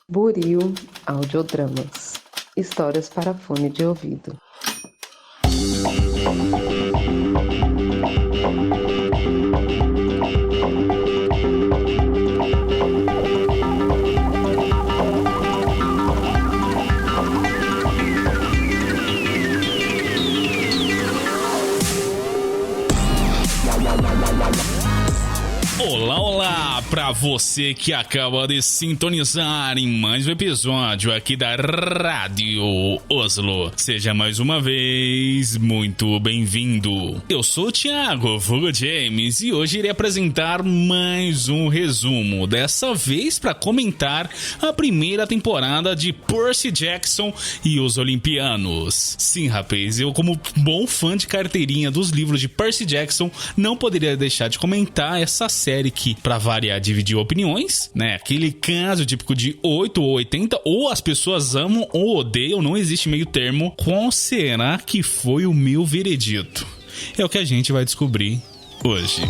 Buril Audiodramas. Histórias para fone de ouvido. Olá, pra você que acaba de sintonizar em mais um episódio aqui da Rádio Oslo. Seja mais uma vez muito bem-vindo. Eu sou o Thiago Vulgo James e hoje irei apresentar mais um resumo, dessa vez para comentar a primeira temporada de Percy Jackson e os Olimpianos. Sim, rapaz, eu como bom fã de carteirinha dos livros de Percy Jackson, não poderia deixar de comentar essa série que, pra variar, dividiu opiniões, né? Aquele caso típico de 8 ou 80, ou as pessoas amam ou odeiam, não existe meio termo. Qual será que foi o meu veredito? É o que a gente vai descobrir hoje.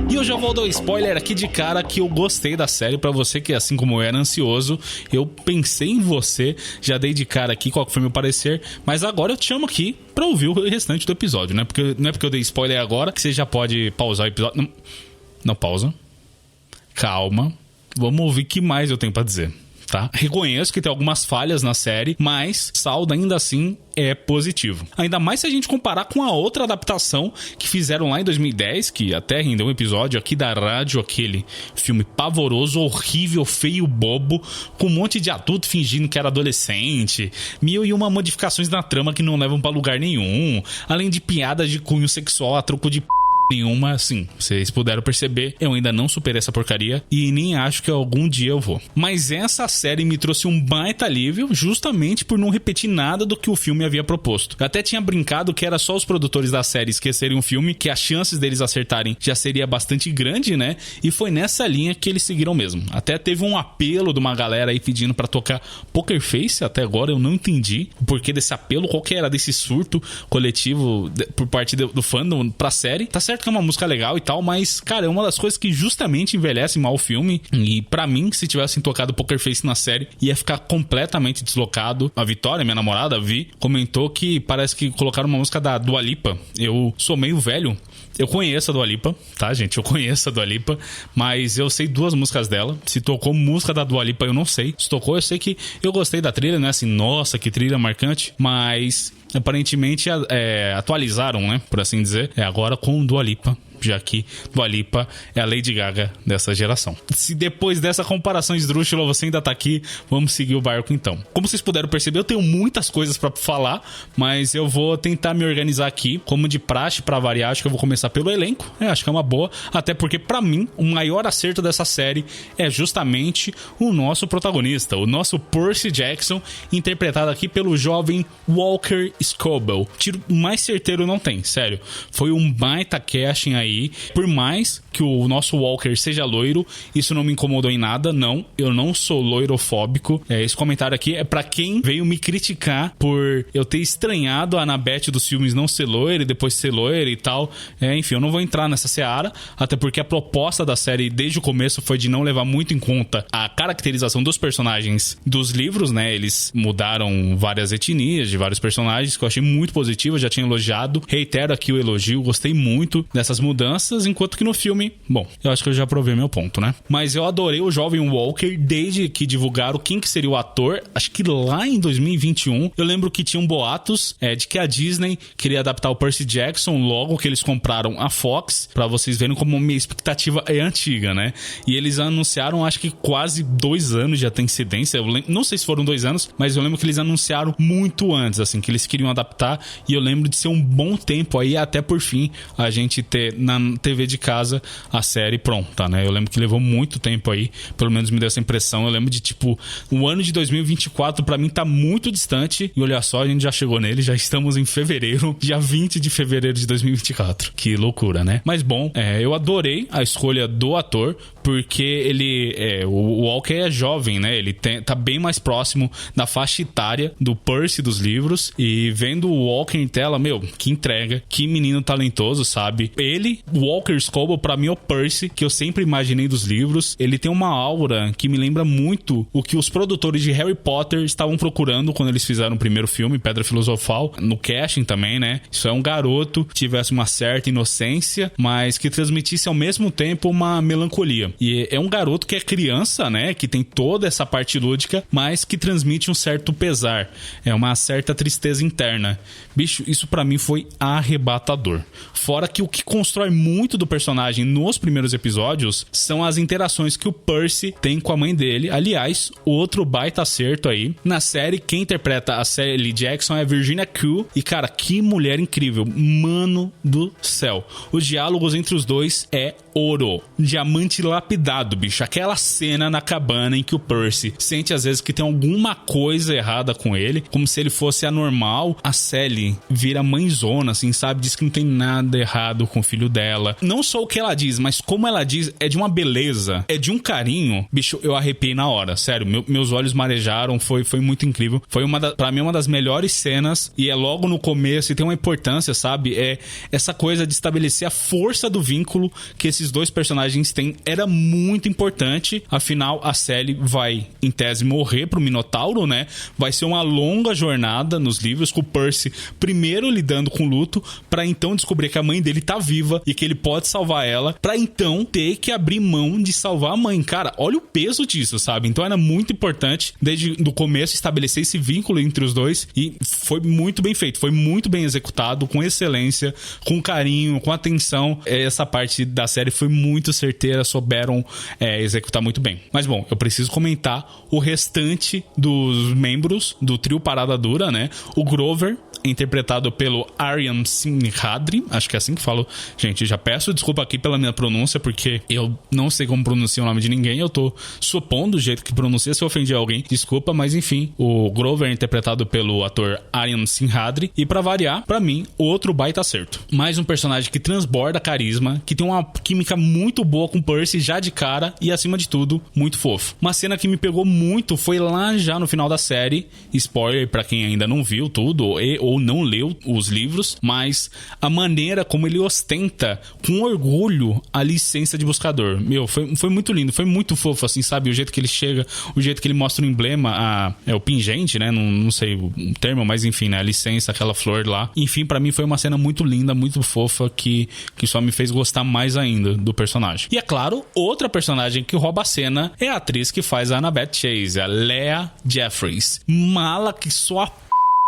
E eu já vou dar um spoiler aqui de cara que eu gostei da série. Pra você que, assim como eu, era ansioso, eu pensei em você, já dei de cara aqui qual foi meu parecer, mas agora eu te chamo aqui pra ouvir o restante do episódio, né? Porque não é porque eu dei spoiler agora que você já pode pausar o episódio. Não pausa. Calma. Vamos ouvir o que mais eu tenho pra dizer. Tá? Reconheço que tem algumas falhas na série, mas saldo ainda assim é positivo. Ainda mais se a gente comparar com a outra adaptação que fizeram lá em 2010, que até rendeu um episódio aqui da rádio, aquele filme pavoroso, horrível, feio, bobo, com um monte de adulto fingindo que era adolescente, 1001 modificações na trama que não levam pra lugar nenhum, além de piadas de cunho sexual a troco de nenhuma. Assim, vocês puderam perceber, eu ainda não superei essa porcaria e nem acho que algum dia eu vou. Mas essa série me trouxe um baita alívio, justamente por não repetir nada do que o filme havia proposto. Eu até tinha brincado que era só os produtores da série esquecerem o filme, que as chances deles acertarem já seria bastante grande, né? E foi nessa linha que eles seguiram mesmo. Até teve um apelo de uma galera aí pedindo pra tocar Poker Face. Até agora eu não entendi o porquê desse apelo, qual que era desse surto coletivo por parte do fandom pra série. Tá certo que é uma música legal e tal, mas, cara, é uma das coisas que justamente envelhece mal o filme. E pra mim, se tivessem tocado Poker Face na série, ia ficar completamente deslocado. A Vitória, minha namorada, Vi, comentou que parece que colocaram uma música da Dua Lipa. Eu sou meio velho. Eu conheço a Dua Lipa, tá, gente? Eu conheço a Dua Lipa, mas eu sei duas músicas dela. Se tocou música da Dua Lipa, eu não sei. Se tocou, eu sei que eu gostei da trilha, né? Assim, nossa, que trilha marcante. Mas aparentemente atualizaram, né? Por assim dizer. É agora com Dua Lipa, já que Dua Lipa é a Lady Gaga dessa geração. Se depois dessa comparação esdrúxula você ainda tá aqui, vamos seguir o barco então. Como vocês puderam perceber, eu tenho muitas coisas pra falar, mas eu vou tentar me organizar aqui, como de praxe, pra variar. Acho que eu vou começar pelo elenco, acho que é uma boa, até porque pra mim, o maior acerto dessa série é justamente o nosso protagonista, o nosso Percy Jackson, interpretado aqui pelo jovem Walker Scobell. Tiro mais certeiro não tem, sério. Foi um baita casting aí. Por mais que o nosso Walker seja loiro, isso não me incomodou em nada. Não, eu não sou loirofóbico. Esse comentário aqui é pra quem veio me criticar por eu ter estranhado a Annabeth dos filmes não ser loira e depois ser loira e tal. Enfim, eu não vou entrar nessa seara, até porque a proposta da série desde o começo foi de não levar muito em conta a caracterização dos personagens dos livros, né? Eles mudaram várias etnias de vários personagens, que eu achei muito positivo, eu já tinha elogiado. Reitero aqui o elogio, gostei muito dessas mudanças, enquanto que no filme, bom, eu acho que eu já provei meu ponto, né? Mas eu adorei o jovem Walker desde que divulgaram quem que seria o ator. Acho que lá em 2021, eu lembro que tinham boatos de que a Disney queria adaptar o Percy Jackson logo que eles compraram a Fox, pra vocês verem como minha expectativa é antiga, né? E eles anunciaram, acho que quase 2 anos de antecedência. Não sei se foram 2 anos, mas eu lembro que eles anunciaram muito antes, assim, que eles queriam adaptar, e eu lembro de ser um bom tempo aí, até por fim a gente ter na TV de casa a série pronta, né? Eu lembro que levou muito tempo aí, pelo menos me deu essa impressão. Eu lembro de, tipo, o ano de 2024 pra mim tá muito distante, e olha só, a gente já chegou nele, já estamos em fevereiro, dia 20 de fevereiro de 2024. Que loucura, né? Mas bom, eu adorei a escolha do ator, porque o Walker é jovem, né? Ele tá bem mais próximo da faixa etária do Percy dos livros, e vendo o Walker em tela, meu, que entrega, que menino talentoso, sabe? Ele, o Walker Scobell, pra mim é o Percy que eu sempre imaginei dos livros. Ele tem uma aura que me lembra muito o que os produtores de Harry Potter estavam procurando quando eles fizeram o primeiro filme, Pedra Filosofal, no casting também, né? Isso é um garoto que tivesse uma certa inocência, mas que transmitisse ao mesmo tempo uma melancolia. E é um garoto que é criança, né? Que tem toda essa parte lúdica, mas que transmite um certo pesar. É uma certa tristeza interna. Bicho, isso pra mim foi arrebatador. Fora que o que constrói muito do personagem nos primeiros episódios são as interações que o Percy tem com a mãe dele. Aliás, outro baita acerto aí. Na série, quem interpreta a Sally Jackson é a Virginia Q. E, cara, que mulher incrível. Mano do céu. Os diálogos entre os dois é ouro. Diamante lapidado, bicho. Aquela cena na cabana em que o Percy sente às vezes que tem alguma coisa errada com ele, como se ele fosse anormal. A Sally vira mãezona, assim, sabe? Diz que não tem nada errado com o filho dela. Não só o que ela diz, mas como ela diz, é de uma beleza, é de um carinho. Bicho, eu arrepiei na hora, sério. Meus olhos marejaram, foi muito incrível. Foi pra mim uma das melhores cenas, e é logo no começo, e tem uma importância, sabe? É essa coisa de estabelecer a força do vínculo que esses dois personagens têm. Era muito importante. Afinal, a Sally vai, em tese, morrer pro Minotauro, né? Vai ser uma longa jornada nos livros, com o Percy primeiro lidando com o luto, pra então descobrir que a mãe dele tá viva e que ele pode salvar ela, pra então ter que abrir mão de salvar a mãe. Cara, olha o peso disso, sabe? Então era muito importante, desde o começo, estabelecer esse vínculo entre os dois, e foi muito bem feito, foi muito bem executado, com excelência, com carinho, com atenção. Essa parte da série foi muito certeira, souberam executar muito bem. Mas bom, eu preciso comentar o restante dos membros do trio Parada Dura, né? O Grover, interpretado pelo Aryan Singhadri, acho que é assim que falo. Gente, já peço desculpa aqui pela minha pronúncia, porque eu não sei como pronunciar o nome de ninguém, eu tô supondo o jeito que pronuncia. Se eu ofendi alguém, desculpa, mas enfim, o Grover é interpretado pelo ator Aryan Singhadri, e pra variar, pra mim, outro baita acerto. Mais um personagem que transborda carisma, que tem uma química muito boa com Percy já de cara, e acima de tudo, muito fofo. Uma cena que me pegou muito foi lá já no final da série, spoiler pra quem ainda não viu tudo ou não leu os livros, mas a maneira como ele ostenta com orgulho a licença de buscador. Meu, foi muito lindo, foi muito fofo, assim, sabe? O jeito que ele chega, o jeito que ele mostra o emblema, o pingente, né? Não sei o termo, mas enfim, né? A licença, aquela flor lá. Enfim, pra mim foi uma cena muito linda, muito fofa, que só me fez gostar mais ainda do personagem. E é claro, outra personagem que rouba a cena é a atriz que faz a Annabeth Chase, a Leah Jeffries. Mala que só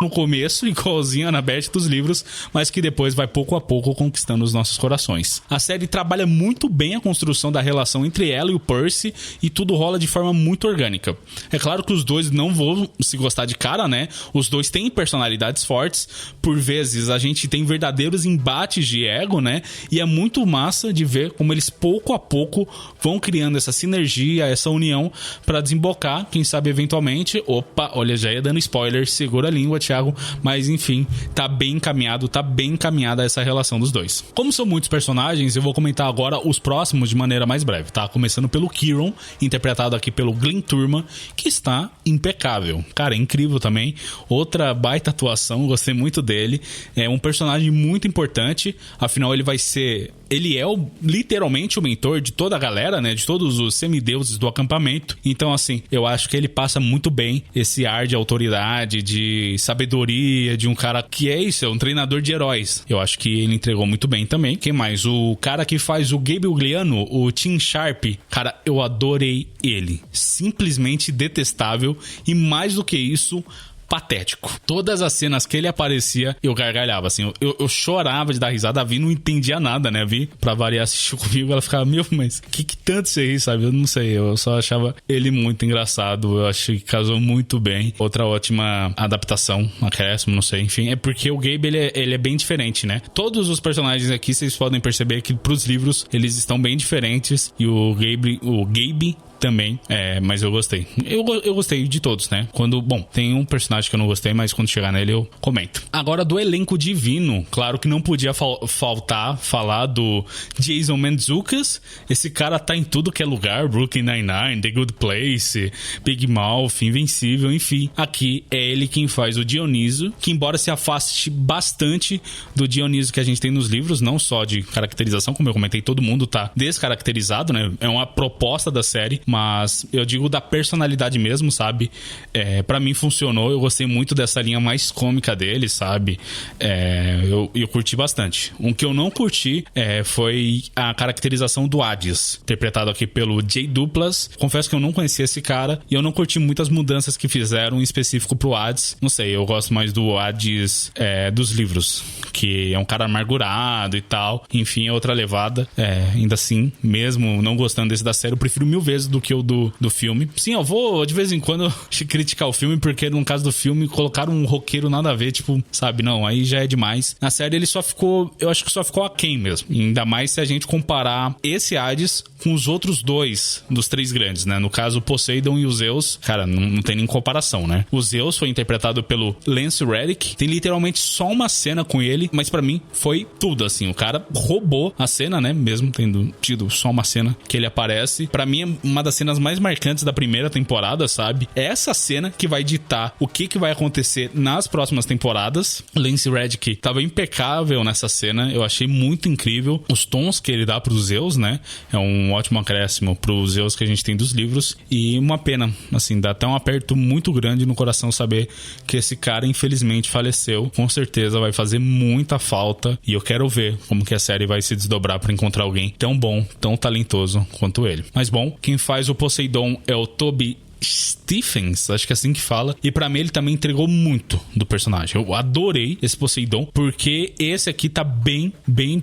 no começo, igualzinho a Annabeth dos livros, mas que depois vai pouco a pouco conquistando os nossos corações. A série trabalha muito bem a construção da relação entre ela e o Percy, e tudo rola de forma muito orgânica. É claro que os dois não vão se gostar de cara, né? Os dois têm personalidades fortes, por vezes a gente tem verdadeiros embates de ego, né? E é muito massa de ver como eles pouco a pouco vão criando essa sinergia, essa união, pra desembocar, quem sabe eventualmente, olha, já ia dando spoiler, segura a língua, Thiago, mas enfim, tá bem encaminhada essa relação dos dois. Como são muitos personagens, eu vou comentar agora os próximos de maneira mais breve, tá? Começando pelo Kieran, interpretado aqui pelo Glenn Turman, que está impecável. Cara, é incrível também. Outra baita atuação, gostei muito dele. É um personagem muito importante, afinal ele é literalmente o mentor de toda a galera, né? De todos os semideuses do acampamento. Então, assim, eu acho que ele passa muito bem esse ar de autoridade, de sabedoria, de um cara que é um treinador de heróis. Eu acho que ele entregou muito bem também. Quem mais? O cara que faz o Gabe Ugliano, o Tim Sharp. Cara, eu adorei ele. Simplesmente detestável. E mais do que isso, patético. Todas as cenas que ele aparecia, eu gargalhava, assim. Eu chorava de dar risada. A Vi não entendia nada, né? A Vi, pra variar, assistiu comigo. Ela ficava, meu, mas que tanto você ri, sabe? Eu não sei. Eu só achava ele muito engraçado. Eu achei que casou muito bem. Outra ótima adaptação, acréscimo, não sei. Enfim, é porque o Gabe, ele é bem diferente, né? Todos os personagens aqui, vocês podem perceber que pros livros, eles estão bem diferentes. E o Gabe também, mas eu gostei. Eu gostei de todos, né? Bom, tem um personagem que eu não gostei, mas quando chegar nele eu comento. Agora, do elenco divino, claro que não podia faltar falar do Jason Mantzoukas. Esse cara tá em tudo que é lugar, Brooklyn Nine-Nine, The Good Place, Big Mouth, Invencível, enfim. Aqui é ele quem faz o Dioniso, que embora se afaste bastante do Dioniso que a gente tem nos livros, não só de caracterização, como eu comentei, todo mundo tá descaracterizado, né? É uma proposta da série, mas eu digo da personalidade mesmo, sabe? Pra mim funcionou, eu gostei muito dessa linha mais cômica dele, sabe? Eu curti bastante. O que eu não curti foi a caracterização do Hades, interpretado aqui pelo Jay Duplass. Confesso que eu não conhecia esse cara e eu não curti muitas mudanças que fizeram em específico pro Hades. Não sei, eu gosto mais do Hades dos livros, que é um cara amargurado e tal. Enfim, é outra levada. Ainda assim, mesmo não gostando desse da série, eu prefiro 1000 vezes do que o do filme. Sim, eu vou de vez em quando criticar o filme, porque no caso do filme colocaram um roqueiro nada a ver, tipo, sabe, não, aí já é demais. Na série ele só ficou, eu acho que só ficou aquém mesmo. Ainda mais se a gente comparar esse Hades com os outros dois dos 3 grandes, né? No caso, o Poseidon e o Zeus, cara, não tem nem comparação, né? O Zeus foi interpretado pelo Lance Reddick, tem literalmente só uma cena com ele, mas pra mim foi tudo, assim, o cara roubou a cena, né? Mesmo tendo tido só uma cena que ele aparece. Pra mim é uma das cenas mais marcantes da primeira temporada, sabe? É essa cena que vai ditar o que vai acontecer nas próximas temporadas. O Lance Reddick tava impecável nessa cena, eu achei muito incrível os tons que ele dá pro Zeus, né? É um ótimo acréscimo pro Zeus que a gente tem dos livros, e uma pena, assim, dá até um aperto muito grande no coração saber que esse cara infelizmente faleceu. Com certeza vai fazer muita falta e eu quero ver como que a série vai se desdobrar pra encontrar alguém tão bom, tão talentoso quanto ele. Mas bom, quem faz o Poseidon é o Toby Stephens, acho que é assim que fala, e pra mim ele também entregou muito do personagem. Eu adorei esse Poseidon, porque esse aqui tá bem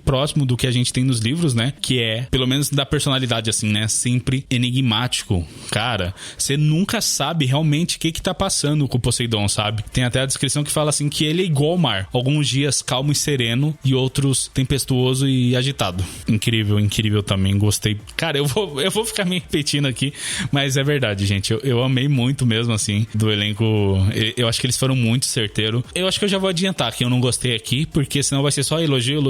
próximo do que a gente tem nos livros, né? Que é, pelo menos da personalidade, assim, né? Sempre enigmático. Cara, você nunca sabe realmente o que tá passando com o Poseidon, sabe? Tem até a descrição que fala assim, que ele é igual ao mar. Alguns dias calmo e sereno, e outros tempestuoso e agitado. Incrível também, gostei. Cara, eu vou ficar me repetindo aqui, mas é verdade, gente. Eu amei muito mesmo, assim, do elenco. Eu acho que eles foram muito certeiros. Eu acho que eu já vou adiantar que eu não gostei aqui, porque senão vai ser só elogio.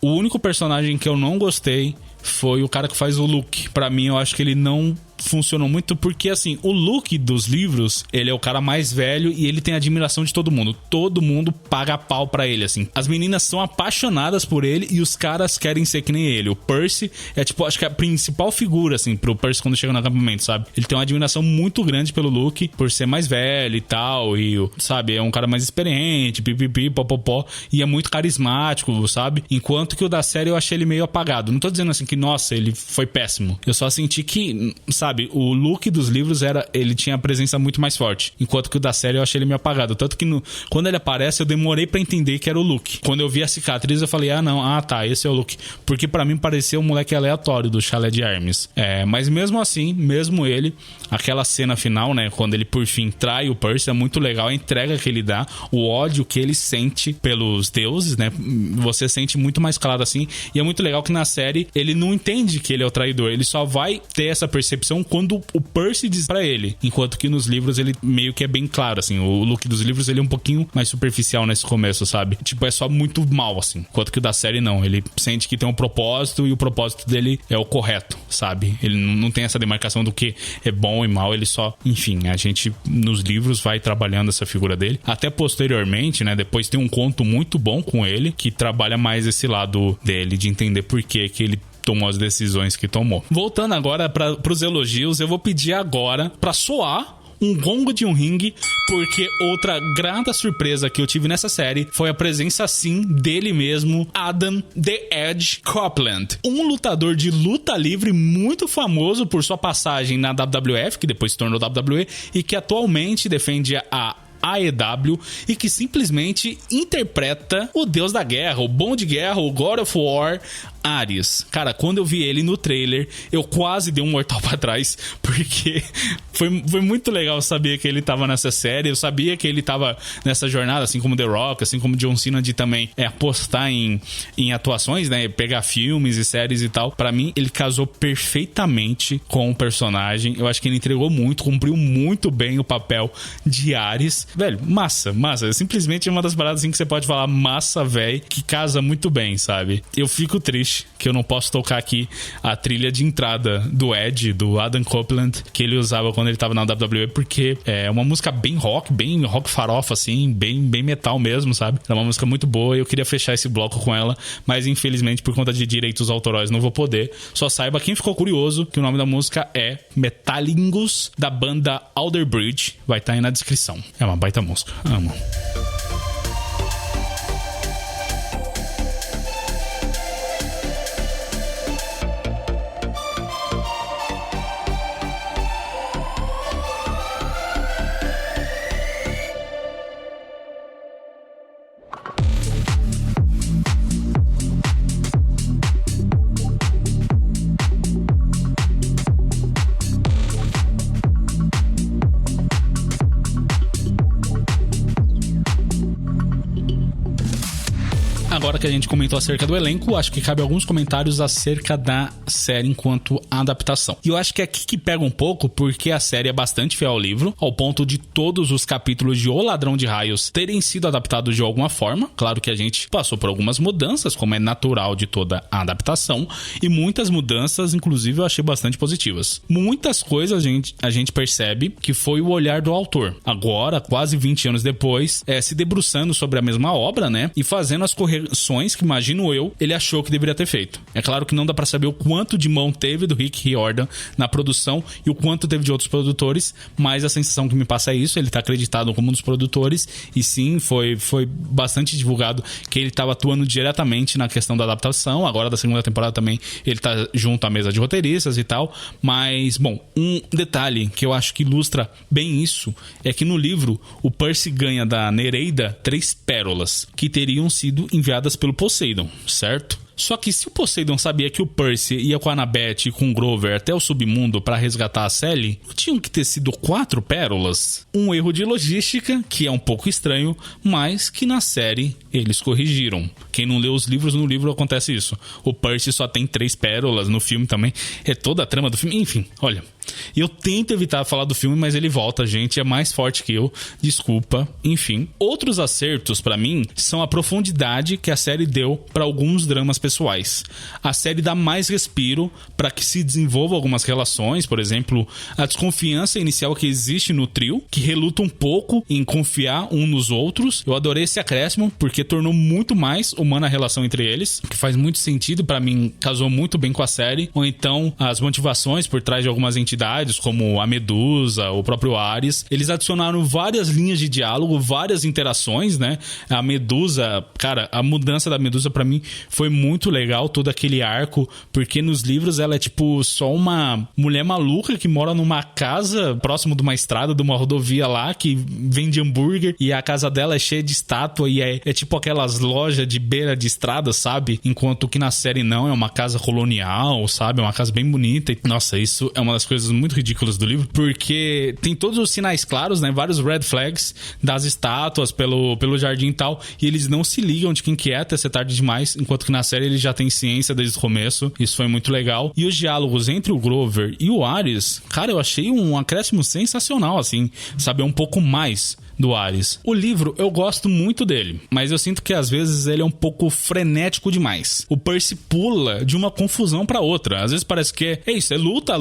O único personagem que eu não gostei foi o cara que faz o Luke. Pra mim, eu acho que ele não funcionou muito, porque assim, o Luke dos livros, ele é o cara mais velho e ele tem a admiração de todo mundo paga pau pra ele, assim, as meninas são apaixonadas por ele e os caras querem ser que nem ele. O Percy é tipo, acho que é a principal figura, assim, pro Percy quando chega no acampamento, sabe? Ele tem uma admiração muito grande pelo Luke, por ser mais velho e tal, e sabe, é um cara mais experiente, pipipi, popopó, e é muito carismático, sabe? Enquanto que o da série eu achei ele meio apagado. Não tô dizendo assim que, nossa, ele foi péssimo, eu só senti que, sabe, o Luke dos livros ele tinha a presença muito mais forte, enquanto que o da série eu achei ele meio apagado. Tanto que quando ele aparece eu demorei pra entender que era o Luke. Quando eu vi a cicatriz eu falei, tá, esse é o Luke, porque pra mim parecia um moleque aleatório do Chalé de Hermes. Mas mesmo assim, mesmo ele, aquela cena final, né, quando ele por fim trai o Percy, é muito legal a entrega que ele dá, o ódio que ele sente pelos deuses, né, você sente muito mais claro assim, e é muito legal que na série ele não entende que ele é o traidor, ele só vai ter essa percepção quando o Percy diz pra ele, enquanto que nos livros ele meio que é bem claro, assim, o Luke dos livros ele é um pouquinho mais superficial nesse começo, sabe? Tipo, é só muito mal, assim, enquanto que o da série não, ele sente que tem um propósito e o propósito dele é o correto, sabe? Ele não tem essa demarcação do que é bom e mal, ele só, enfim, a gente nos livros vai trabalhando essa figura dele, até posteriormente, né, depois tem um conto muito bom com ele, que trabalha mais esse lado dele, de entender por que ele tomou as decisões que tomou. Voltando agora pros elogios, eu vou pedir agora pra soar um gongo de um ringue, porque outra grata surpresa que eu tive nessa série foi a presença, sim, dele mesmo, Adam The Edge Copeland, um lutador de luta livre muito famoso por sua passagem na WWF, que depois se tornou WWE, e que atualmente defende a AEW e que simplesmente interpreta o deus da guerra, o bom de guerra, o God of War, Ares. Cara, quando eu vi ele no trailer, eu quase dei um mortal pra trás, porque foi muito legal saber que ele tava nessa série. Eu sabia que ele tava nessa jornada, assim como The Rock, assim como John Cena, de também apostar em atuações, né, pegar filmes e séries e tal. Pra mim, ele casou perfeitamente com o personagem. Eu acho que ele entregou muito, cumpriu muito bem o papel de Ares. Velho, massa. É simplesmente uma das paradas assim que você pode falar, massa, velho, que casa muito bem, sabe? Eu fico triste que eu não posso tocar aqui a trilha de entrada do Edge, do Adam Copeland, que ele usava quando ele tava na WWE, porque é uma música bem rock farofa, assim, bem metal mesmo, sabe? É uma música muito boa e eu queria fechar esse bloco com ela, mas infelizmente por conta de direitos autorais não vou poder. Só saiba, quem ficou curioso, que o nome da música é Metalingus, da banda Alder Bridge, vai estar aí na descrição. É uma baita música, amo. Agora que a gente comentou acerca do elenco, acho que cabe alguns comentários acerca da série enquanto adaptação. E eu acho que é aqui que pega um pouco, porque a série é bastante fiel ao livro, ao ponto de todos os capítulos de O Ladrão de Raios terem sido adaptados de alguma forma. Claro que a gente passou por algumas mudanças, como é natural de toda a adaptação, e muitas mudanças, inclusive, eu achei bastante positivas. Muitas coisas a gente percebe que foi o olhar do autor. Agora, quase 20 anos depois, se debruçando sobre a mesma obra, né, e fazendo as correções que, imagino eu, ele achou que deveria ter feito. É claro que não dá pra saber o quanto de mão teve do Rick Riordan na produção e o quanto teve de outros produtores, mas a sensação que me passa é isso. Ele tá acreditado como um dos produtores e sim, foi bastante divulgado que ele tava atuando diretamente na questão da adaptação. Agora da segunda temporada também ele tá junto à mesa de roteiristas e tal, mas, bom, um detalhe que eu acho que ilustra bem isso é que no livro o Percy ganha da Nereida 3 pérolas que teriam sido enviadas pelo Poseidon, certo? Só que se o Poseidon sabia que o Percy ia com a Annabeth e com o Grover até o submundo para resgatar a Sally, tinham que ter sido 4 pérolas. Um erro de logística, que é um pouco estranho, mas que na série eles corrigiram. Quem não leu os livros, no livro acontece isso. O Percy só tem 3 pérolas, no filme também. É toda a trama do filme. Enfim, olha... Eu tento evitar falar do filme, mas ele volta, gente. É mais forte que eu. Desculpa. Enfim. Outros acertos, pra mim, são a profundidade que a série deu pra alguns dramas pessoais. A série dá mais respiro pra que se desenvolvam algumas relações. Por exemplo, a desconfiança inicial que existe no trio, que reluta um pouco em confiar um nos outros. Eu adorei esse acréscimo, porque tornou muito mais humana a relação entre eles, que faz muito sentido. Pra mim, casou muito bem com a série. Ou então, as motivações por trás de algumas entidades, como a Medusa, o próprio Ares, eles adicionaram várias linhas de diálogo, várias interações, né? A Medusa, cara, a mudança da Medusa pra mim foi muito legal, todo aquele arco, porque nos livros ela é tipo só uma mulher maluca que mora numa casa próximo de uma estrada, de uma rodovia lá, que vende hambúrguer, e a casa dela é cheia de estátua e é tipo aquelas lojas de beira de estrada, sabe? Enquanto que na série não, é uma casa colonial, sabe? É uma casa bem bonita e, nossa, isso é uma das coisas muito ridículas do livro, porque tem todos os sinais claros, né? Vários red flags das estátuas pelo jardim e tal, e eles não se ligam de quem que é até ser tarde demais, enquanto que na série ele já tem ciência desde o começo. Isso foi muito legal. E os diálogos entre o Grover e o Ares, cara, eu achei um acréscimo sensacional, assim, saber um pouco mais do Ares. O livro, eu gosto muito dele, mas eu sinto que às vezes ele é um pouco frenético demais. O Percy pula de uma confusão pra outra. Às vezes parece que é isso, é luta,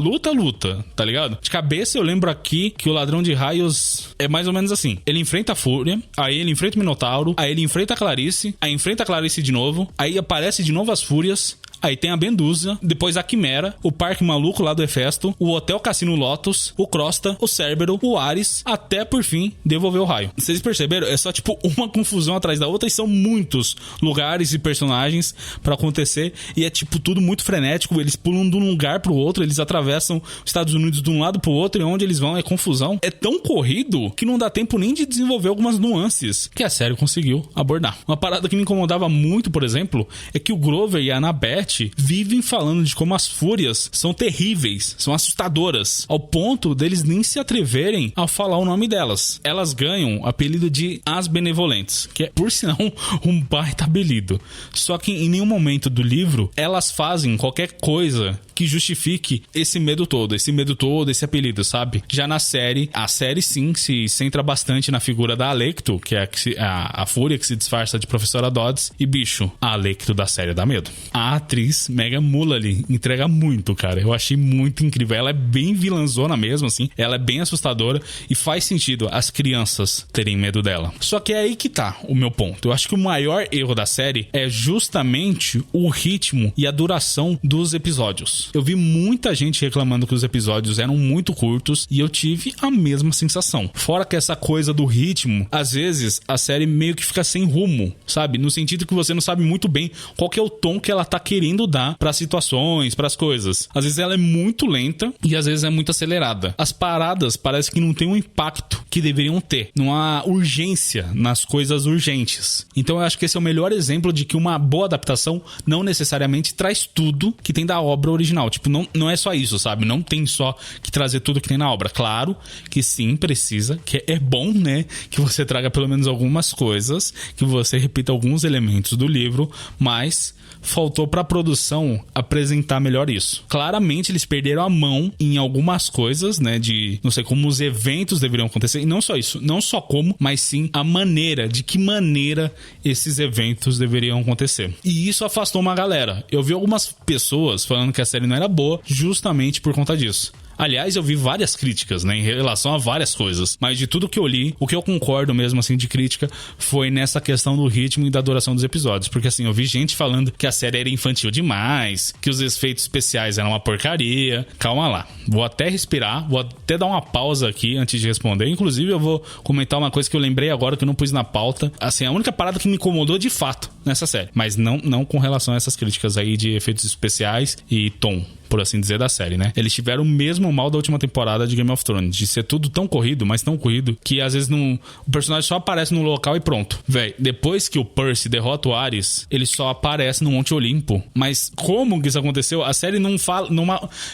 tá ligado? De cabeça eu lembro aqui que o Ladrão de Raios é mais ou menos assim. Ele enfrenta a Fúria, aí ele enfrenta o Minotauro, aí ele enfrenta a Clarice, aí enfrenta a Clarice de novo, aí aparece de novo as Fúrias, aí tem a Bendusa, depois a Quimera, o Parque Maluco lá do Hefesto, o Hotel Cassino Lotus, o Crosta, o Cérbero, o Ares, até por fim devolver o raio. Vocês perceberam? É só tipo uma confusão atrás da outra e são muitos lugares e personagens pra acontecer e é tipo tudo muito frenético, eles pulam de um lugar pro outro, eles atravessam os Estados Unidos de um lado pro outro e onde eles vão é confusão. É tão corrido que não dá tempo nem de desenvolver algumas nuances que a série conseguiu abordar. Uma parada que me incomodava muito, por exemplo, é que o Grover e a Annabeth vivem falando de como as fúrias são terríveis, são assustadoras, ao ponto deles nem se atreverem a falar o nome delas. Elas ganham o apelido de As Benevolentes, que é, por sinal, um baita apelido. Só que em nenhum momento do livro elas fazem qualquer coisa que justifique esse medo todo, esse apelido, sabe? Já na série, a série sim se centra bastante na figura da Alecto, que é a fúria que se disfarça de Professora Dodds, e bicho, a Alecto da série dá medo. A atriz Megan Mullally entrega muito, cara. Eu achei muito incrível. Ela é bem vilãzona mesmo, assim. Ela é bem assustadora e faz sentido as crianças terem medo dela. Só que é aí que tá o meu ponto. Eu acho que o maior erro da série é justamente o ritmo e a duração dos episódios. Eu vi muita gente reclamando que os episódios eram muito curtos e eu tive a mesma sensação. Fora que essa coisa do ritmo, às vezes a série meio que fica sem rumo, sabe? No sentido que você não sabe muito bem qual que é o tom que ela tá querendo dar pras situações, pras coisas. Às vezes ela é muito lenta e às vezes é muito acelerada. As paradas parece que não tem o impacto que deveriam ter. Não há urgência nas coisas urgentes. Então eu acho que esse é o melhor exemplo de que uma boa adaptação não necessariamente traz tudo que tem da obra original. Tipo, não é só isso, sabe? Não tem só que trazer tudo que tem na obra. Claro que sim, precisa, que é bom, né? Que você traga pelo menos algumas coisas, que você repita alguns elementos do livro, mas faltou pra produção apresentar melhor isso. Claramente eles perderam a mão em algumas coisas, né? De, não sei, como os eventos deveriam acontecer. E não só isso, não só como, mas sim a maneira, de que maneira esses eventos deveriam acontecer. E isso afastou uma galera. Eu vi algumas pessoas falando que a série não era boa justamente por conta disso. Aliás, eu vi várias críticas, né, em relação a várias coisas. Mas de tudo que eu li, o que eu concordo mesmo, assim, de crítica, foi nessa questão do ritmo e da duração dos episódios. Porque, assim, eu vi gente falando que a série era infantil demais, que os efeitos especiais eram uma porcaria. Calma lá. Vou até respirar, vou até dar uma pausa aqui antes de responder. Inclusive, eu vou comentar uma coisa que eu lembrei agora, que eu não pus na pauta. Assim, a única parada que me incomodou de fato nessa série. Mas não com relação a essas críticas aí de efeitos especiais e tom, por assim dizer, da série, né? Eles tiveram o mesmo mal da última temporada de Game of Thrones, de ser tudo tão corrido, mas tão corrido, que às vezes o personagem só aparece no local e pronto. Véi, depois que o Percy derrota o Ares, ele só aparece no Monte Olimpo. Mas como que isso aconteceu? A série não fala...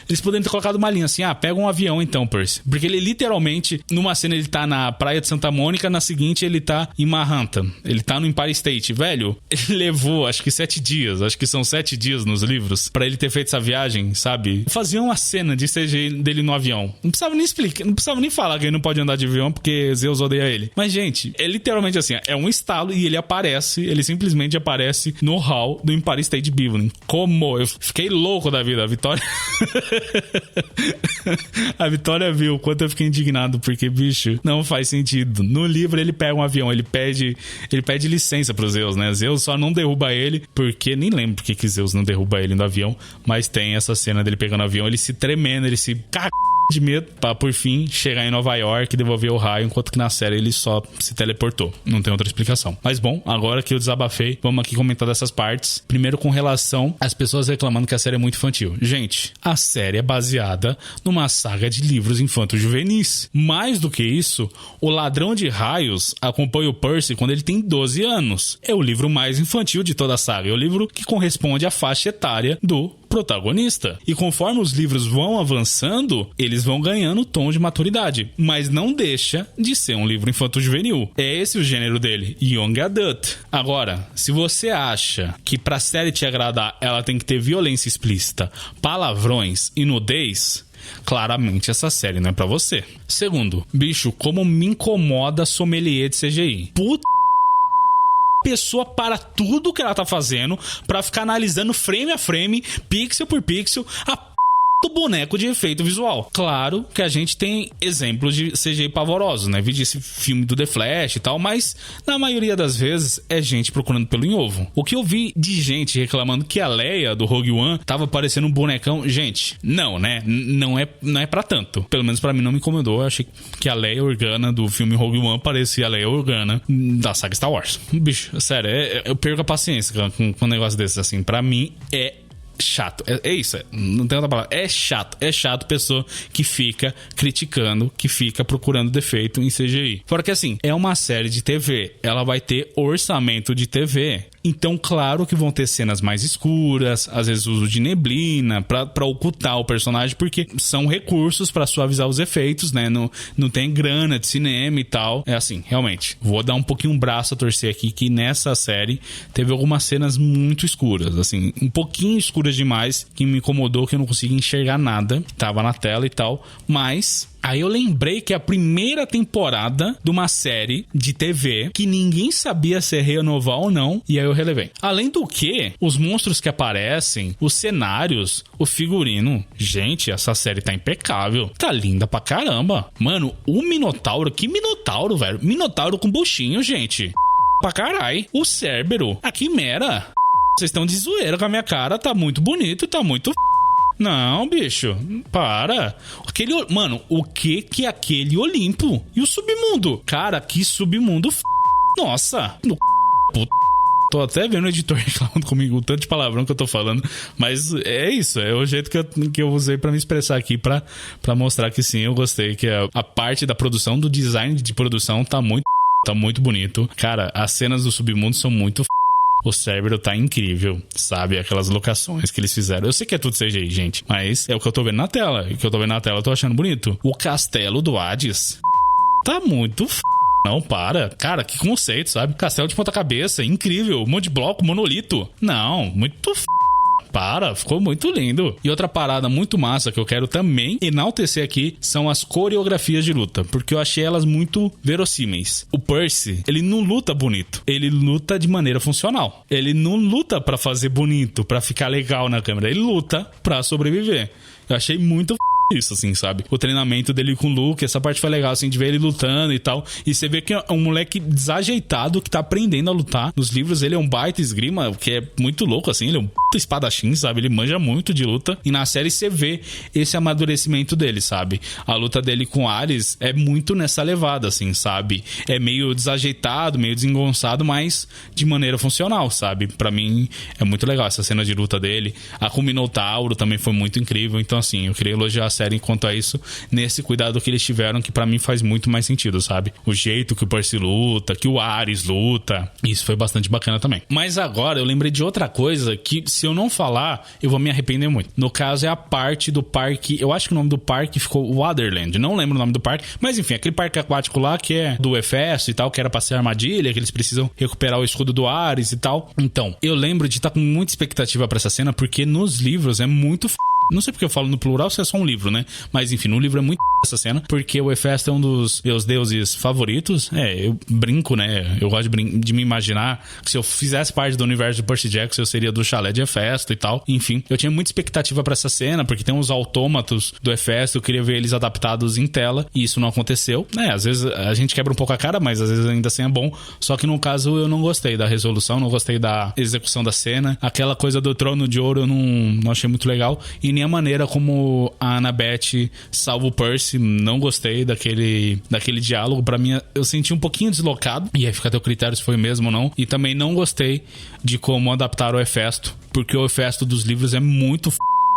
Eles poderiam ter colocado uma linha assim, pega um avião então, Percy. Porque ele literalmente, numa cena ele tá na praia de Santa Mônica, na seguinte ele tá em Manhattan. Ele tá no Empire State. Velho, ele levou, acho que 7 dias, acho que são 7 dias nos livros, pra ele ter feito essa viagem, sabe? Faziam uma cena de CGI dele no avião. Não precisava nem explicar, não precisava nem falar que ele não pode andar de avião porque Zeus odeia ele. Mas, gente, é literalmente assim, é um estalo e ele simplesmente aparece no hall do Empire State Building. Como? Eu fiquei louco da vida. A Vitória... A Vitória viu o quanto eu fiquei indignado porque, bicho, não faz sentido. No livro ele pega um avião, ele pede licença pro Zeus, né? Zeus só não derruba ele porque... Nem lembro porque que Zeus não derruba ele no avião, mas tem essa cena dele pegando o avião, ele se tremendo, ele se de medo pra, por fim, chegar em Nova York e devolver o raio, enquanto que na série ele só se teleportou. Não tem outra explicação. Mas bom, agora que eu desabafei, vamos aqui comentar dessas partes. Primeiro com relação às pessoas reclamando que a série é muito infantil. Gente, a série é baseada numa saga de livros infanto-juvenis. Mais do que isso, O Ladrão de Raios acompanha o Percy quando ele tem 12 anos. É o livro mais infantil de toda a saga. É o livro que corresponde à faixa etária do protagonista. E conforme os livros vão avançando, eles vão ganhando tom de maturidade, mas não deixa de ser um livro infanto-juvenil. É esse o gênero dele, Young Adult. Agora, se você acha que pra série te agradar ela tem que ter violência explícita, palavrões e nudez, claramente essa série não é pra você. Segundo, bicho, como me incomoda sommelier de CGI. Puta, pessoa para tudo que ela tá fazendo pra ficar analisando frame a frame, pixel por pixel, a do boneco de efeito visual. Claro que a gente tem exemplos de CGI pavorosos, né? Vi esse filme do The Flash e tal, mas na maioria das vezes é gente procurando pelo em ovo. O que eu vi de gente reclamando que a Leia do Rogue One tava parecendo um bonecão, gente, não, né? Não é pra tanto. Pelo menos pra mim não me incomodou. Eu achei que a Leia Organa do filme Rogue One parecia a Leia Organa da saga Star Wars. Bicho, sério, eu perco a paciência com um negócio desses, assim. Pra mim é chato, é isso, não tem outra palavra, é chato pessoa que fica criticando, que fica procurando defeito em CGI. Fora que assim, é uma série de TV, ela vai ter orçamento de TV, então claro que vão ter cenas mais escuras, às vezes uso de neblina pra ocultar o personagem, porque são recursos pra suavizar os efeitos, né, não tem grana de cinema e tal, é assim, realmente, vou dar um pouquinho um braço a torcer aqui, que nessa série teve algumas cenas muito escuras, assim, um pouquinho escuras demais, que me incomodou, que eu não conseguia enxergar nada, tava na tela e tal, mas aí eu lembrei que é a primeira temporada de uma série de TV que ninguém sabia se renovar ou não, e aí eu relevei. Além do que, os monstros que aparecem, os cenários, o figurino, gente, essa série tá impecável, tá linda pra caramba. Mano, o Minotauro, que Minotauro, velho, Minotauro com buchinho, gente, pra carai. O Cérbero, a Quimera, vocês estão de zoeira com a minha cara, tá muito bonito, tá muito... Não, bicho, para. Mano, o que é aquele Olimpo? E o submundo? Cara, que submundo Nossa, no tô até vendo o editor reclamando comigo o tanto de palavrão que eu tô falando, mas é isso, é o jeito que eu usei pra me expressar aqui, pra mostrar que sim, eu gostei, que a parte da produção, do design de produção tá muito bonito. Cara, as cenas do submundo são muito o Cérebro tá incrível, sabe? Aquelas locações que eles fizeram. Eu sei que é tudo CGI, gente, mas é o que eu tô vendo na tela. E o que eu tô vendo na tela eu tô achando bonito. O castelo do Hades tá muito Não, para. Cara, que conceito, sabe? Castelo de ponta cabeça, incrível. Um monte de bloco, monolito. Não, muito Para, ficou muito lindo. E outra parada muito massa que eu quero também enaltecer aqui são as coreografias de luta, porque eu achei elas muito verossímeis. O Percy, ele não luta bonito, ele luta de maneira funcional. Ele não luta pra fazer bonito, pra ficar legal na câmera, ele luta pra sobreviver. Eu achei muito isso, assim, sabe? O treinamento dele com o Luke, essa parte foi legal, assim, de ver ele lutando e tal. E você vê que é um moleque desajeitado que tá aprendendo a lutar. Nos livros ele é um baita esgrima, o que é muito louco, assim. Ele é um puta espadachim, sabe? Ele manja muito de luta. E na série você vê esse amadurecimento dele, sabe? A luta dele com Ares é muito nessa levada, assim, sabe? É meio desajeitado, meio desengonçado, mas de maneira funcional, sabe? Pra mim é muito legal essa cena de luta dele. A com o Minotauro também foi muito incrível. Então, assim, eu queria elogiar a série quanto a isso, nesse cuidado que eles tiveram, que pra mim faz muito mais sentido, sabe? O jeito que o Percy luta, que o Ares luta, isso foi bastante bacana também. Mas agora eu lembrei de outra coisa que, se eu não falar, eu vou me arrepender muito. No caso, é a parte do parque, eu acho que o nome do parque ficou Wonderland, não lembro o nome do parque, mas enfim, aquele parque aquático lá que é do Hefesto e tal, que era pra ser armadilha, que eles precisam recuperar o escudo do Ares e tal. Então, eu lembro de estar com muita expectativa pra essa cena, porque nos livros é muito não sei porque eu falo no plural, se é só um livro, né? Mas enfim, no livro é muito essa cena, porque o Hefesto é um dos meus deuses favoritos. Eu brinco, né? Eu gosto de me imaginar que se eu fizesse parte do universo de Percy Jackson, eu seria do chalé de Hefesto e tal. Enfim, eu tinha muita expectativa pra essa cena, porque tem uns autômatos do Hefesto, eu queria ver eles adaptados em tela, e isso não aconteceu. Às vezes a gente quebra um pouco a cara, mas às vezes ainda assim é bom. Só que no caso eu não gostei da resolução, não gostei da execução da cena. Aquela coisa do trono de ouro eu não achei muito legal. E nem a maneira como a Annabeth salva o Percy, não gostei daquele diálogo. Pra mim, eu senti um pouquinho deslocado, e aí fica a teu critério se foi mesmo ou não. E também não gostei de como adaptaram o Hefesto, porque o Hefesto dos livros é muito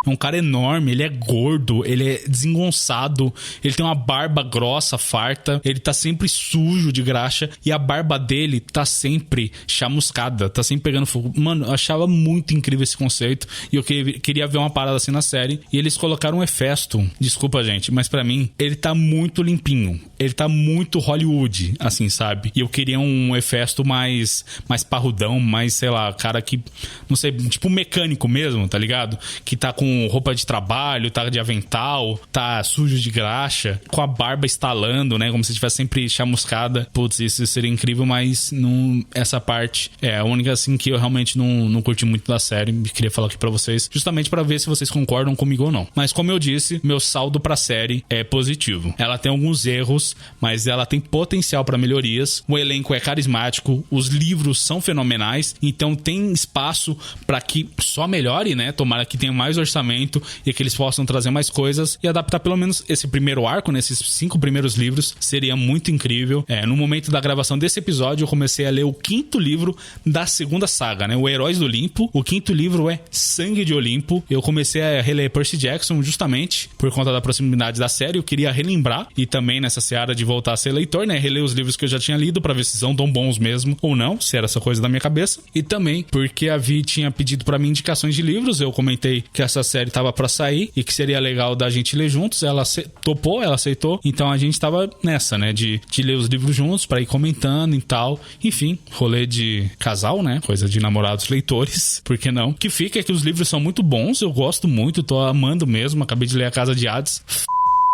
é um cara enorme, ele é gordo, ele é desengonçado, ele tem uma barba grossa, farta, ele tá sempre sujo de graxa, e a barba dele tá sempre chamuscada, tá sempre pegando fogo. Mano, eu achava muito incrível esse conceito, e eu queria ver uma parada assim na série, e eles colocaram um Hefesto, desculpa gente, mas pra mim, ele tá muito limpinho, ele tá muito Hollywood, assim, sabe? E eu queria um Hefesto mais parrudão, mais, sei lá, cara que, não sei, tipo mecânico mesmo, tá ligado? Que tá com com roupa de trabalho, tá de avental, tá sujo de graxa, com a barba estalando, né? Como se estivesse sempre chamuscada. Putz, isso seria incrível, mas não, essa parte é a única, assim, que eu realmente não curti muito da série. Queria falar aqui pra vocês, justamente pra ver se vocês concordam comigo ou não. Mas como eu disse, meu saldo pra série é positivo. Ela tem alguns erros, mas ela tem potencial pra melhorias. O elenco é carismático, os livros são fenomenais, então tem espaço pra que só melhore, né? Tomara que tenha mais orçamento e que eles possam trazer mais coisas e adaptar pelo menos esse primeiro arco, nesses 5 primeiros livros, seria muito incrível. No momento da gravação desse episódio, eu comecei a ler o 5º livro da segunda saga, né? O Heróis do Olimpo. O 5º livro é Sangue de Olimpo. Eu comecei a reler Percy Jackson justamente por conta da proximidade da série. Eu queria relembrar e também nessa seara de voltar a ser leitor, né? Reler os livros que eu já tinha lido pra ver se são tão bons mesmo ou não, se era essa coisa da minha cabeça. E também porque a Vi tinha pedido pra mim indicações de livros. Eu comentei que essa série tava pra sair e que seria legal da gente ler juntos. Ela topou, ela aceitou. Então a gente tava nessa, né? De ler os livros juntos pra ir comentando e tal. Enfim, rolê de casal, né? Coisa de namorados leitores. Por que não? O que fica é que os livros são muito bons. Eu gosto muito, tô amando mesmo. Acabei de ler A Casa de Hades.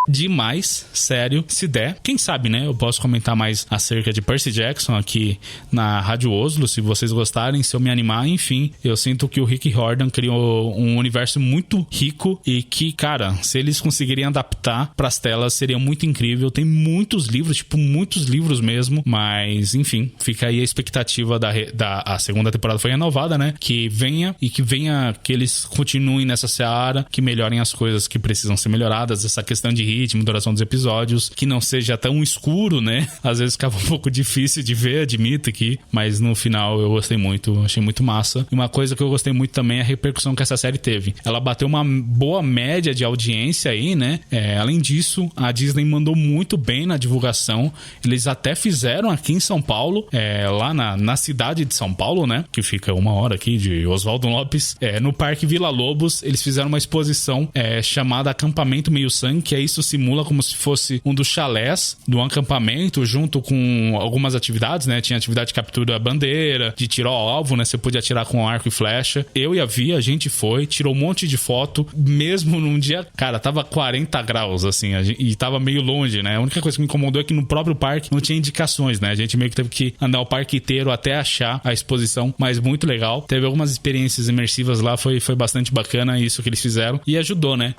Demais, sério, se der, quem sabe, né, eu posso comentar mais acerca de Percy Jackson aqui na Rádio Oslo, se vocês gostarem, se eu me animar, enfim, eu sinto que o Rick Riordan criou um universo muito rico e que, cara, se eles conseguirem adaptar pras telas, seria muito incrível. Tem muitos livros, tipo, muitos livros mesmo, mas, enfim, fica aí a expectativa a segunda temporada foi renovada, né, que venha que eles continuem nessa seara, que melhorem as coisas que precisam ser melhoradas, essa questão de ritmo, duração dos episódios, que não seja tão escuro, né? Às vezes ficava um pouco difícil de ver, admito aqui, mas no final eu gostei muito, achei muito massa. E uma coisa que eu gostei muito também é a repercussão que essa série teve. Ela bateu uma boa média de audiência aí, né? Além disso, a Disney mandou muito bem na divulgação. Eles até fizeram aqui em São Paulo, lá na cidade de São Paulo, né? Que fica 1 hora aqui de Oswaldo Lopes, no Parque Vila Lobos, eles fizeram uma exposição chamada Acampamento Meio Sangue, que é isso, simula como se fosse um dos chalés do acampamento, junto com algumas atividades, né? Tinha atividade de captura bandeira, de tiro ao alvo, né? Você podia atirar com arco e flecha. Eu e a Vi, a gente foi, tirou um monte de foto, mesmo num dia, cara, tava 40 graus, assim, e tava meio longe, né? A única coisa que me incomodou é que no próprio parque não tinha indicações, né? A gente meio que teve que andar o parque inteiro até achar a exposição, mas muito legal. Teve algumas experiências imersivas lá, foi bastante bacana isso que eles fizeram, e ajudou, né?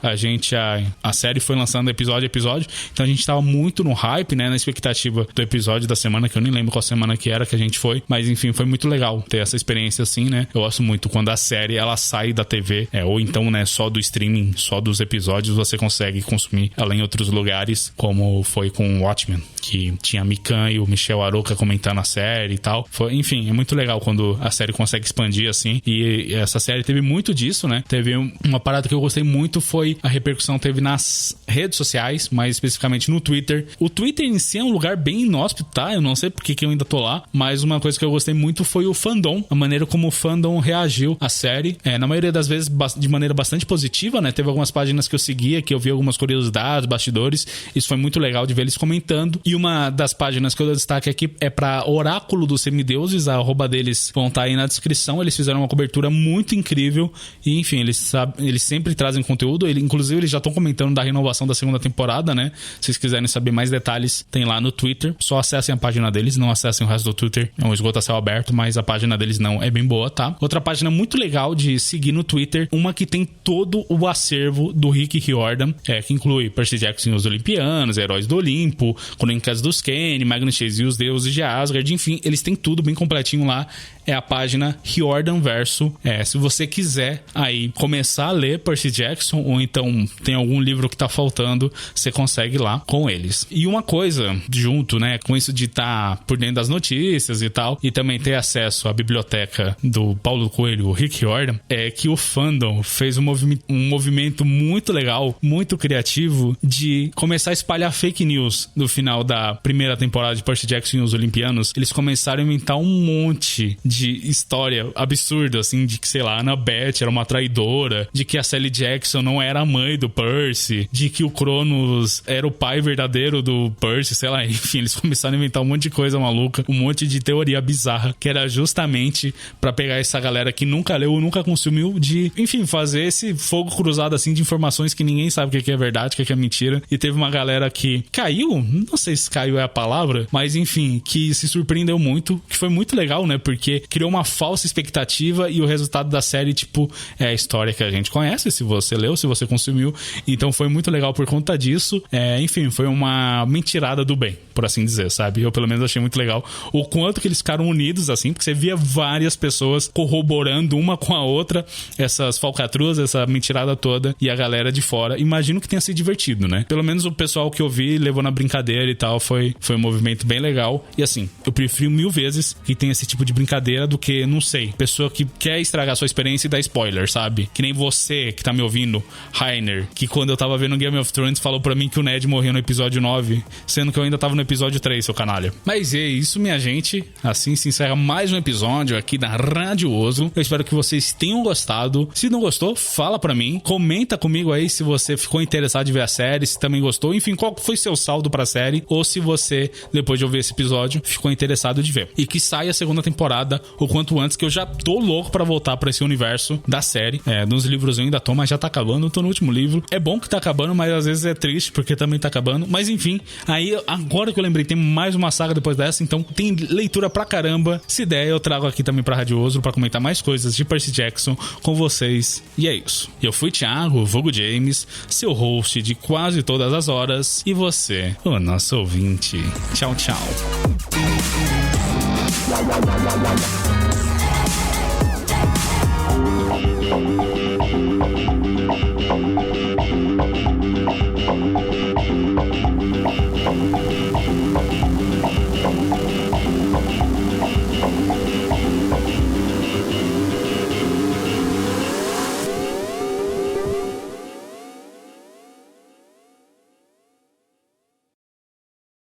A série foi lançando episódio a episódio, então a gente tava muito no hype, né, na expectativa do episódio da semana, que eu nem lembro qual semana que era que a gente foi, mas enfim, foi muito legal ter essa experiência assim, né. Eu gosto muito quando a série, ela sai da TV, ou então, né, só do streaming, só dos episódios, você consegue consumir ela em outros lugares, como foi com Watchmen, que tinha a Mikan e o Michel Aroca comentando a série e tal. Enfim, é muito legal quando a série consegue expandir assim, e essa série teve muito disso, né. Teve uma parada que eu gostei muito, foi a repercussão que teve nas redes sociais, mais especificamente no Twitter. O Twitter em si é um lugar bem inóspito, tá? Eu não sei porque que eu ainda tô lá, mas uma coisa que eu gostei muito foi o fandom, a maneira como o fandom reagiu à série. Na maioria das vezes de maneira bastante positiva, né? Teve algumas páginas que eu seguia, que eu vi algumas curiosidades, bastidores. Isso foi muito legal de ver eles comentando. E uma das páginas que eu dou destaque aqui é pra Oráculo dos Semideuses, a arroba deles vão estar aí na descrição. Eles fizeram uma cobertura muito incrível e, enfim, eles sempre trazem conteúdo. Inclusive, eles já estão comentando da renovação da segunda temporada, né? Se vocês quiserem saber mais detalhes, tem lá no Twitter. Só acessem a página deles, não acessem o resto do Twitter. É um esgoto a céu aberto, mas a página deles não é bem boa, tá? Outra página muito legal de seguir no Twitter, uma que tem todo o acervo do Rick Riordan, que inclui Percy Jackson e os Olimpianos, Heróis do Olimpo, Crônicas dos Kane, Magnus Chase e os Deuses de Asgard, enfim, eles têm tudo bem completinho lá. É a página Riordan Verso. Se você quiser aí começar a ler Percy Jackson, ou então tem algum livro que tá faltando, você consegue lá com eles. E uma coisa junto, né, com isso de estar por dentro das notícias e tal, e também ter acesso à biblioteca do Paulo Coelho, o Rick Riordan, é que o fandom fez um movimento muito legal, muito criativo, de começar a espalhar fake news no final da primeira temporada de Percy Jackson e os Olimpianos. Eles começaram a inventar um monte de história absurda, assim, de que, sei lá, a Annabeth era uma traidora, de que a Sally Jackson não era a mãe do Percy, de que o Cronos era o pai verdadeiro do Percy, sei lá, enfim, eles começaram a inventar um monte de coisa maluca, um monte de teoria bizarra, que era justamente pra pegar essa galera que nunca leu ou nunca consumiu, de, enfim, fazer esse fogo cruzado assim de informações que ninguém sabe o que é verdade, o que é mentira. E teve uma galera que caiu, não sei se caiu é a palavra, mas enfim, que se surpreendeu muito, que foi muito legal, né? Porque criou uma falsa expectativa e o resultado da série, tipo, é a história que a gente conhece, se você leu, se você consumiu. Então foi muito legal por conta disso. Enfim, foi uma mentirada do bem, por assim dizer, sabe? Eu pelo menos achei muito legal o quanto que eles ficaram unidos, assim, porque você via várias pessoas corroborando uma com a outra essas falcatruas, essa mentirada toda, e a galera de fora. Imagino que tenha se divertido, né? Pelo menos o pessoal que eu vi levou na brincadeira e tal, foi um movimento bem legal. E assim, eu prefiro 1000 vezes que tenha esse tipo de brincadeira do que, não sei, pessoa que quer estragar sua experiência e dar spoiler, sabe? Que nem você que tá me ouvindo, Rainer, que quando eu tava vendo Game of Thrones falou pra mim que o Ned morreu no episódio 9, sendo que eu ainda tava no episódio 3, seu canalha. Mas é isso, minha gente. Assim se encerra mais um episódio aqui da Rádio Oslo. Eu espero que vocês tenham gostado. Se não gostou, fala pra mim. Comenta comigo aí se você ficou interessado em ver a série, se também gostou. Enfim, qual foi seu saldo pra série. Ou se você, depois de ouvir esse episódio, ficou interessado de ver. E que saia a segunda temporada o quanto antes, que eu já tô louco pra voltar pra esse universo da série. Nos livros eu ainda tô, mas já tá acabando. Eu tô no último livro. É bom que tá acabando, mas às vezes é triste, porque também tá acabando. Mas enfim, aí agora que eu lembrei, tem mais uma saga depois dessa, então tem leitura pra caramba. Se der, eu trago aqui também pra Rádio Oslo pra comentar mais coisas de Percy Jackson com vocês. E é isso. Eu fui Thiago, vulgo James, seu host de quase todas as horas, e você, o nosso ouvinte. Tchau, tchau.